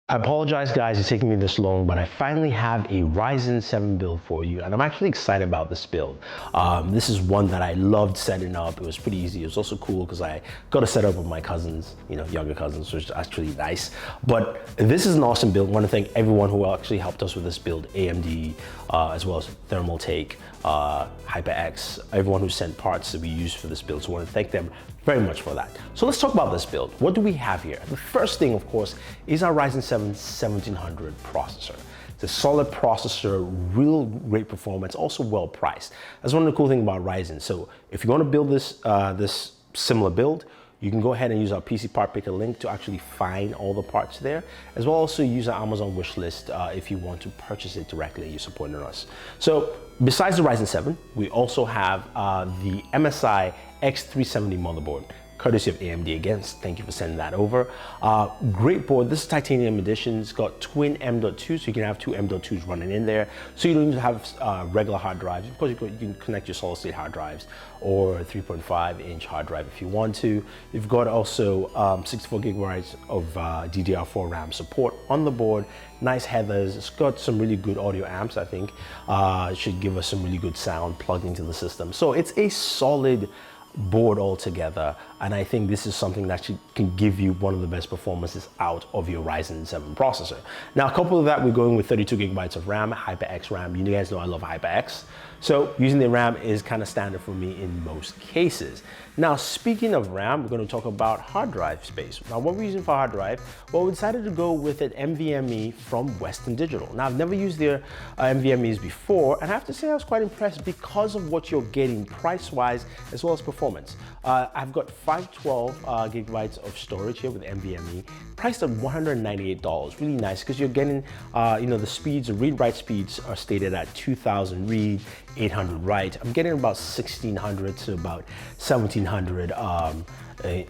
I apologize guys, it's taking me this long, but I finally have a Ryzen 7 build for you, and I'm actually excited about this build. This is one that I loved setting up. It was pretty easy. It was also cool because I got to set up with my cousins, younger cousins, which is actually nice. But this is an awesome build. I want to thank everyone who actually helped us with this build, AMD, as well as Thermaltake, HyperX, everyone who sent parts that we used for this build. So I want to thank them very much for that. So let's talk about this build. What do we have here? The first thing, of course, is our Ryzen 7 1700 processor. It's a solid processor, real great performance, also well priced. That's one of the cool things about Ryzen. So if you want to build this similar build, you can go ahead and use our PC part picker link to actually find all the parts there, as well also use our Amazon wish list if you want to purchase it directly and you're supporting us. So besides the Ryzen 7, we also have the MSI X370 motherboard, courtesy of AMD again. Thank you for sending that over. Great board. This is titanium edition. It's got twin M.2, so you can have two M.2s running in there. So you don't need to have regular hard drives. Of course, you can connect your solid state hard drives or a 3.5-inch hard drive if you want to. You've got also 64 gigabytes of DDR4 RAM support on the board. Nice headers. It's got some really good audio amps, I think. It should give us some really good sound plugged into the system. So it's a solid board altogether, and I think this is something that can give you one of the best performances out of your Ryzen 7 processor. Now, a couple of that, we're going with 32 gigabytes of RAM, HyperX RAM. You guys know I love HyperX. So using the RAM is kind of standard for me in most cases. Now, speaking of RAM, we're going to talk about hard drive space. Now, what we're using for hard drive? Well, we decided to go with an NVMe from Western Digital. Now, I've never used their NVMEs before, and I have to say I was quite impressed because of what you're getting price-wise as well as performance. I've got 512 gigabytes of storage here with NVMe, priced at $198. Really nice because you're getting, the speeds, the read-write speeds are stated at 2,000 read, 800 write. I'm getting about 1,600 to about 1,700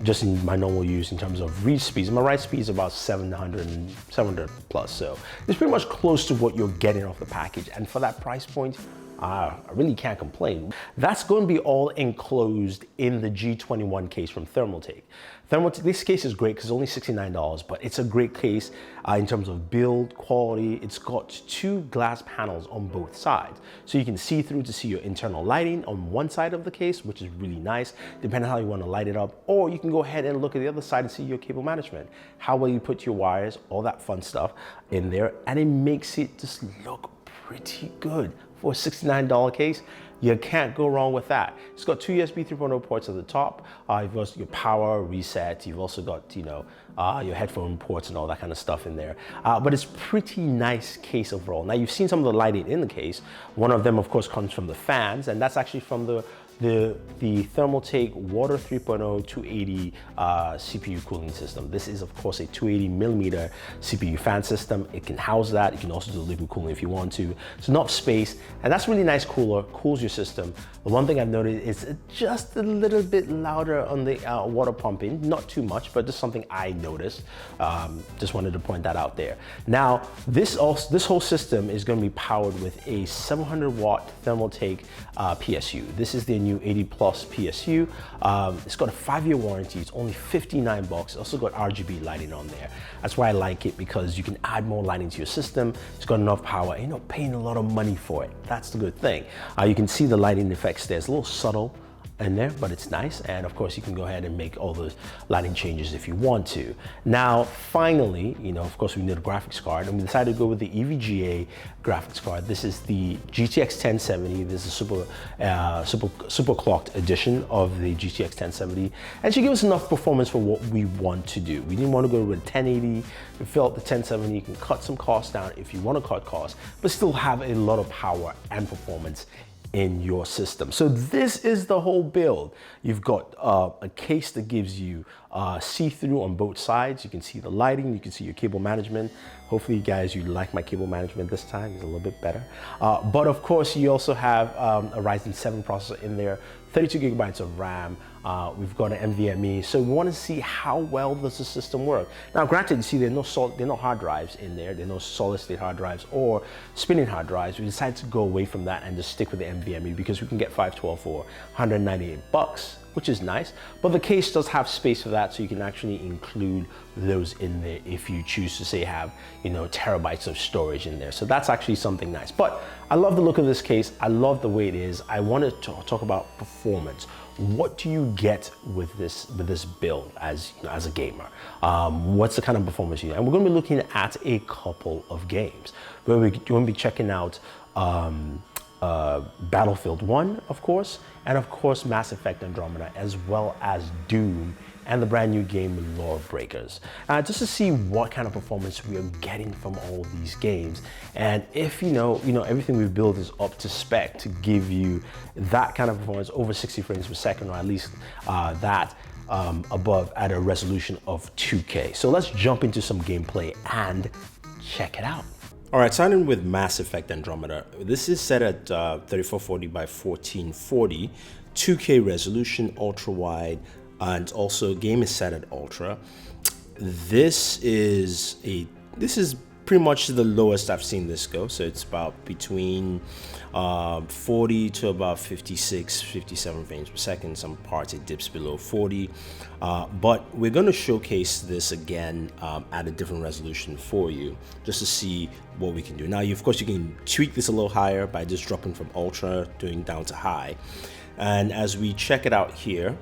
just in my normal use in terms of read speeds. My write speed is about 700 plus, so it's pretty much close to what you're getting off the package. And for that price point, I really can't complain. That's going to be all enclosed in the G21 case from Thermaltake. This case is great because it's only $69, but it's a great case in terms of build quality. It's got two glass panels on both sides, so you can see through to see your internal lighting on one side of the case, which is really nice, depending on how you want to light it up. Or you can go ahead and look at the other side and see your cable management, how well you put your wires, all that fun stuff in there, and it makes it just look pretty good. For a $69 case, you can't go wrong with that. It's got two USB 3.0 ports at the top. You've got your power reset. You've also got, your headphone ports and all that kind of stuff in there. But it's pretty nice case overall. Now, you've seen some of the lighting in the case. One of them, of course, comes from the fans, and that's actually from the Thermaltake Water 3.0 280 CPU cooling system. This is, of course, a 280 millimeter CPU fan system. It can house that. You can also do liquid cooling if you want to. It's enough space, and that's really nice cooler, cools your system. The one thing I've noticed is just a little bit louder on the water pumping. Not too much, but just something I noticed. Just wanted to point that out there. Now, this whole system is going to be powered with a 700 watt Thermaltake PSU. This is the new 80 plus PSU. It's got a 5-year warranty. It's only $59. It's also got RGB lighting on there. That's why I like it, because you can add more lighting to your system. It's got enough power, and you're not paying a lot of money for it. That's the good thing. You can see the lighting effects there. It's a little subtle in there, but it's nice. And of course, you can go ahead and make all those lighting changes if you want to. Now, finally, of course, we need a graphics card, and we decided to go with the EVGA graphics card. This is the GTX 1070. This is a super clocked edition of the GTX 1070, and should give us enough performance for what we want to do. We didn't want to go with 1080. We felt the 1070 you can cut some costs down if you want to cut costs, but still have a lot of power and performance in your system. So this is the whole build. You've got a case that gives you see-through on both sides. You can see the lighting, you can see your cable management. Hopefully, guys, you like my cable management this time. It's a little bit better. But of course, you also have a Ryzen 7 processor in there, 32 gigabytes of RAM, We've got an NVMe, so we want to see how well does the system work. Now, granted, you see there are no hard drives in there. There are no solid-state hard drives or spinning hard drives. We decided to go away from that and just stick with the NVMe because we can get 512 for 198 bucks, which is nice. But the case does have space for that, so you can actually include those in there if you choose to say have, you know, terabytes of storage in there. So that's actually something nice. But I love the look of this case. I love the way it is. I wanted to talk about performance. What do you get with this build as, you know, as a gamer? What's the kind of performance you get? And we're going to be looking at a couple of games. We're going to be checking out Battlefield 1, of course, and of course Mass Effect Andromeda, as well as Doom and the brand new game Lawbreakers, just to see what kind of performance we are getting from all of these games, and if you know everything we build is up to spec to give you that kind of performance over 60 frames per second, or at least that above at a resolution of 2K. So let's jump into some gameplay and check it out. All right, starting with Mass Effect Andromeda. This is set at 3440 by 1440, 2K resolution, ultra wide, and also game is set at ultra. This is pretty much the lowest I've seen this go. So it's about between 40 to about 56, 57 frames per second. Some parts it dips below 40. But we're going to showcase this again at a different resolution for you, just to see what we can do. Now, of course, you can tweak this a little higher by just dropping from ultra, doing down to high. And as we check it out here,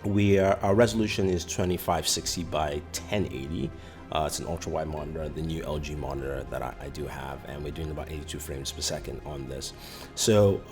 our resolution is 2560 by 1080. It's an ultra wide monitor, the new LG monitor that I do have, and we're doing about 82 frames per second on this. So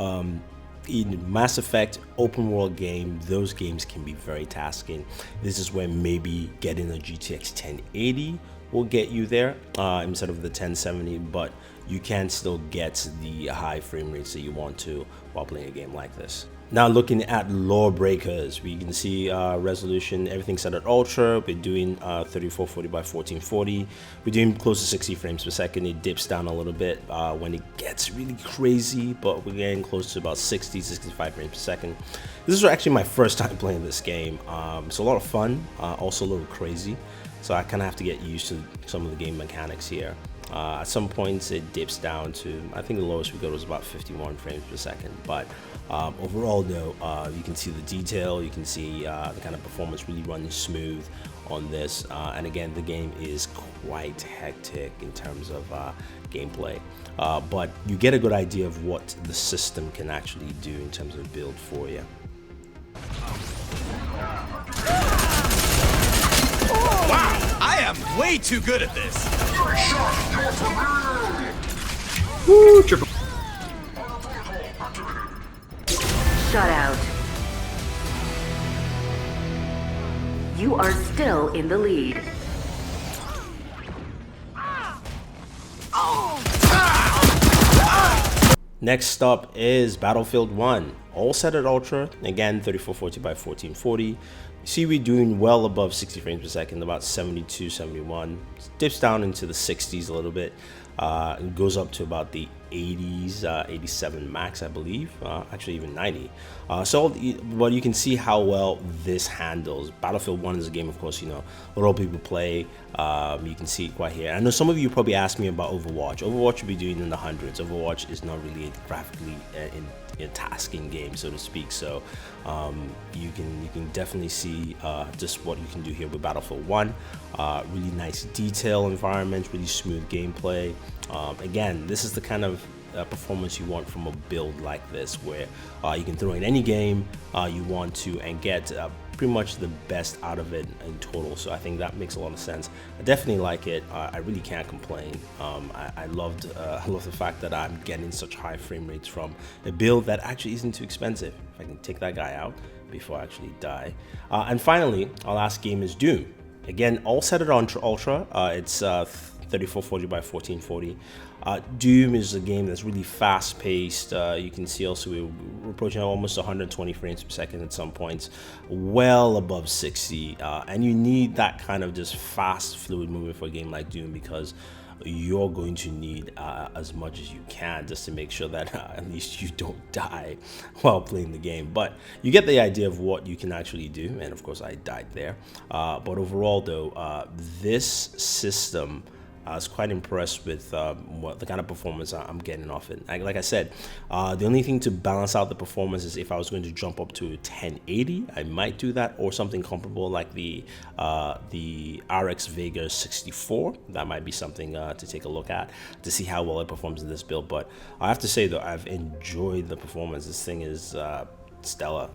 in Mass Effect open world game, those games can be very tasking. This is where maybe getting a GTX 1080 will get you there instead of the 1070, but you can still get the high frame rates that you want to while playing a game like this. Now looking at Lawbreakers, we can see resolution, everything set at ultra. We're doing 3440 by 1440. We're doing close to 60 frames per second. It dips down a little bit when it gets really crazy, but we're getting close to about 60, 65 frames per second. This is actually my first time playing this game. It's a lot of fun, also a little crazy. So I kind of have to get used to some of the game mechanics here. At some points it dips down to, I think the lowest we got was about 51 frames per second, but overall though, you can see the detail, you can see the kind of performance really running smooth on this, and again the game is quite hectic in terms of gameplay, but you get a good idea of what the system can actually do in terms of build for you. Wow, I am way too good at this. Woo, triple. Shut out. You are still in the lead. Next up is Battlefield 1, all set at ultra, again 3440 by 1440. You see we're doing well above 60 frames per second, about 72, 71. Dips down into the 60s a little bit. It goes up to about the 80s, 87 max, I believe, actually even 90. But you can see how well this handles. Battlefield 1 is a game, of course, you know, a lot of people play. You can see it quite here. I know some of you probably asked me about Overwatch. Overwatch will be doing in the hundreds. Overwatch is not really a graphically a tasking game, so to speak. So you can definitely see just what you can do here with Battlefield 1. Really nice detail environment, really smooth gameplay. Again, this is the kind of performance you want from a build like this, where you can throw in any game you want to and get pretty much the best out of it in total. So I think that makes a lot of sense. I definitely like it. I really can't complain. I love the fact that I'm getting such high frame rates from a build that actually isn't too expensive. If I can take that guy out before I actually die. And finally, our last game is Doom. Again, all set it on ultra. It's 3440 by 1440. Doom is a game that's really fast-paced. You can see also we're approaching almost 120 frames per second at some points, well above 60. And you need that kind of just fast, fluid movement for a game like Doom, because you're going to need as much as you can just to make sure that at least you don't die while playing the game. But you get the idea of what you can actually do, and of course I died there. But overall though, this system, I was quite impressed with what the kind of performance I'm getting off it. Like I said, the only thing to balance out the performance is if I was going to jump up to 1080, I might do that, or something comparable like the RX Vega 64. That might be something to take a look at to see how well it performs in this build. But I have to say though, I've enjoyed the performance. This thing is stellar.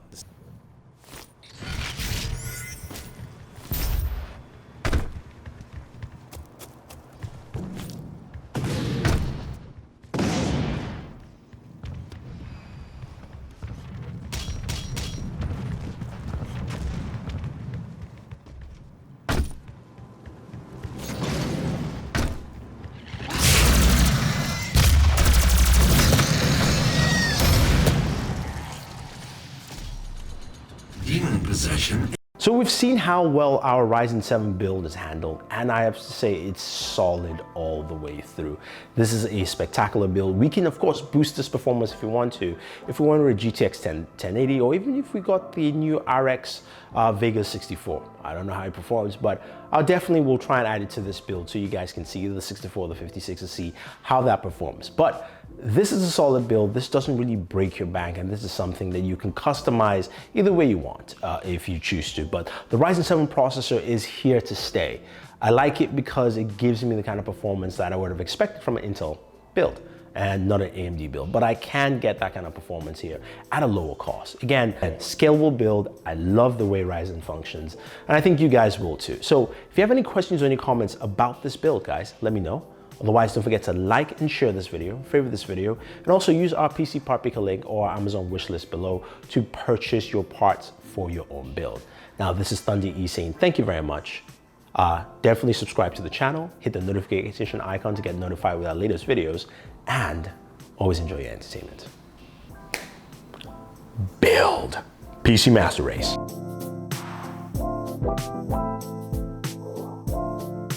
Possession. So we've seen how well our Ryzen 7 build is handled, and I have to say it's solid all the way through. This is a spectacular build. We can of course boost this performance if we want to. If we want a GTX 1080, or even if we got the new RX Vega 64. I don't know how it performs, but I definitely will try and add it to this build so you guys can see the 64 or the 56 and see how that performs. But this is a solid build. This doesn't really break your bank, and this is something that you can customize either way you want if you choose to. But the Ryzen 7 processor is here to stay. I like it because it gives me the kind of performance that I would have expected from an Intel build and not an AMD build, but I can get that kind of performance here at a lower cost. Again, a scalable build. I love the way Ryzen functions, and I think you guys will too. So if you have any questions or any comments about this build, guys, let me know. Otherwise, don't forget to like and share this video, favorite this video, and also use our PC part picker link or our Amazon wishlist below to purchase your parts for your own build. Now, this is Thunder E saying thank you very much. Definitely subscribe to the channel, hit the notification icon to get notified with our latest videos, and always enjoy your entertainment. Build. PC Master Race.